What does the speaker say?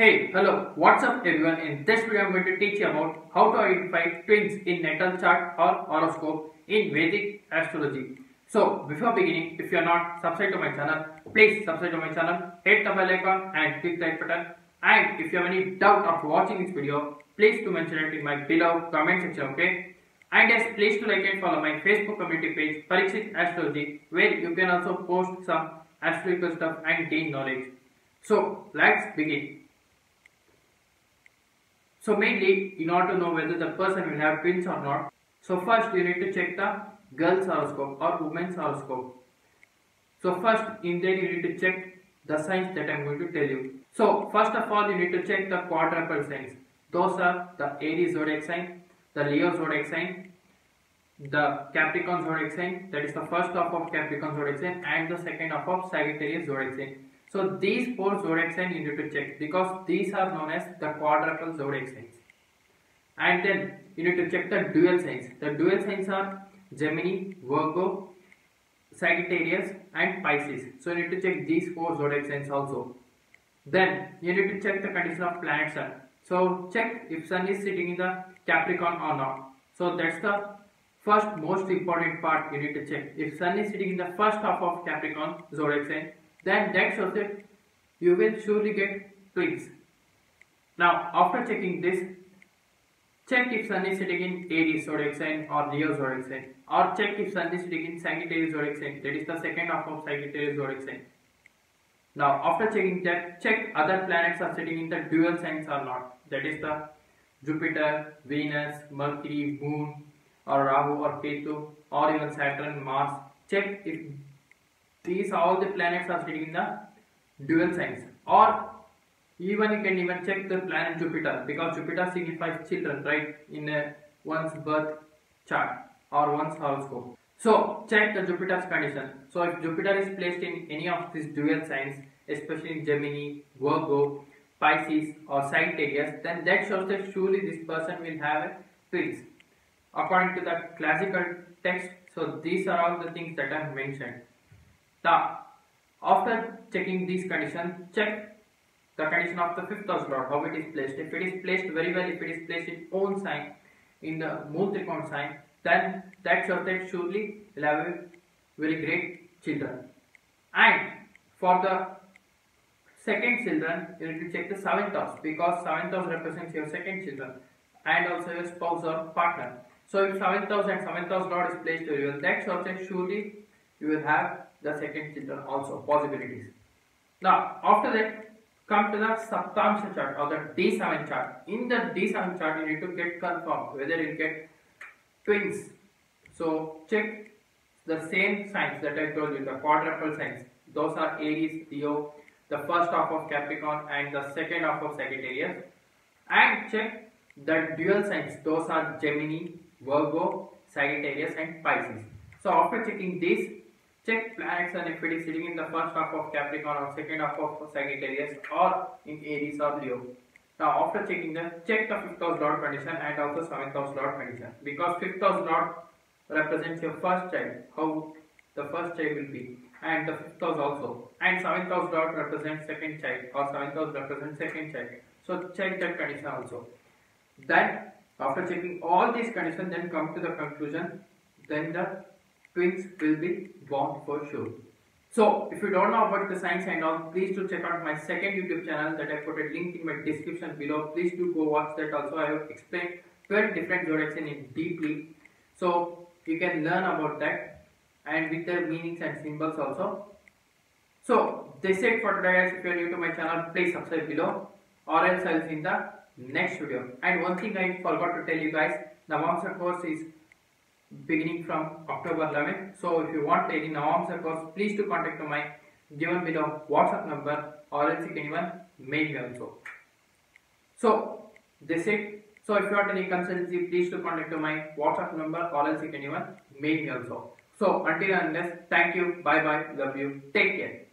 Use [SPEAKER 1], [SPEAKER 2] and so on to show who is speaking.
[SPEAKER 1] Hey, hello, what's up everyone? In this video I'm going to teach you about how to identify twins in natal chart or horoscope in Vedic astrology. So before beginning, if you are not subscribed to my channel, please subscribe to my channel, hit the bell icon and click the like button. And if you have any doubt after watching this video, please do mention it in my below comment section, okay? And yes, please do like and follow my Facebook community page Parikshit Astrology, where you can also post some astrological stuff and gain knowledge. So let's begin. So mainly, in order to know whether the person will have twins or not, so first you need to check the girl's horoscope or woman's horoscope. So first in there you need to check the signs that I am going to tell you. So first of all you need to check the quadruple signs. Those are the Aries zodiac sign, the Leo zodiac sign, the Capricorn zodiac sign, that is the first half of Capricorn zodiac sign, and the second half of Sagittarius zodiac sign. So these four zodiac signs you need to check because these are known as the quadruple zodiac signs. And then you need to check the dual signs. The dual signs are Gemini, Virgo, Sagittarius and Pisces. So you need to check these four zodiac signs also. Then you need to check the condition of planet Sun. So check if Sun is sitting in the Capricorn or not. So that's the first most important part you need to check. If Sun is sitting in the first half of Capricorn zodiac sign, then that shows that you will surely get twins. Now after checking this, check if Sun is sitting in Aries zodiac sign or Leo zodiac sign, or check if Sun is sitting in Sagittarius zodiac sign, that is the second half of Sagittarius zodiac sign. Now after checking that, check other planets are sitting in the dual signs or not, that is the Jupiter, Venus, Mercury, Moon or Rahu or Ketu or even Saturn, Mars. Check if these all the planets are sitting in the dual signs, or even you can even check the planet Jupiter because Jupiter signifies children, right, in one's birth chart or one's horoscope. So check the Jupiter's condition. So if Jupiter is placed in any of these dual signs, especially in Gemini, Virgo, Pisces or Sagittarius, then that shows that surely this person will have twins according to the classical text. So these are all the things that I have mentioned. Now, after checking these conditions, check the condition of the fifth house lord, how it is placed. If it is placed very well, if it is placed in own sign, in the moon trikona sign, then that shows that surely will have a very great children. And for the second children, you need to check the seventh house because seventh house represents your second children and also your spouse or partner. So if seventh house and seventh house lord is placed very well, that shows that surely you will have the second children also, possibilities. Now after that, come to the Saptamsha chart or the D7 chart. In the D7 chart you need to get confirmed whether you get twins. So check the same signs that I told you, the quadruple signs. Those are Aries, Leo, the first half of Capricorn and the second half of Sagittarius. And check the dual signs. Those are Gemini, Virgo, Sagittarius and Pisces. So after checking these, check planets and if it is sitting in the first half of Capricorn or second half of Sagittarius or in Aries or Leo. Now after checking them, check the fifth house lord condition and also seventh house lord condition because fifth house lord represents your first child, how the first child will be, and the fifth house also, and seventh house lord represents second child or seventh house represents second child. So check that condition also. Then after checking all these conditions, then come to the conclusion, then the twins will be born for sure. So if you don't know about the signs and all, please do check out my second YouTube channel that I put a link in my description below. Please do go watch that also. I have explained 12 different zodiacs in deeply, so you can learn about that and with their meanings and symbols also. So that's it for today guys. If you are new to my channel, please subscribe below or else I will see in the next video. And one thing I forgot to tell you guys, Navamsa course is beginning from October 11th. So if you want any Navamsa course, please do contact my given below WhatsApp number or else you can even mail me also. So That's it. So if you want any consultancy, please to contact to my WhatsApp number, or else you can even mail me also. So until and unless, thank you, bye bye, love you, take care.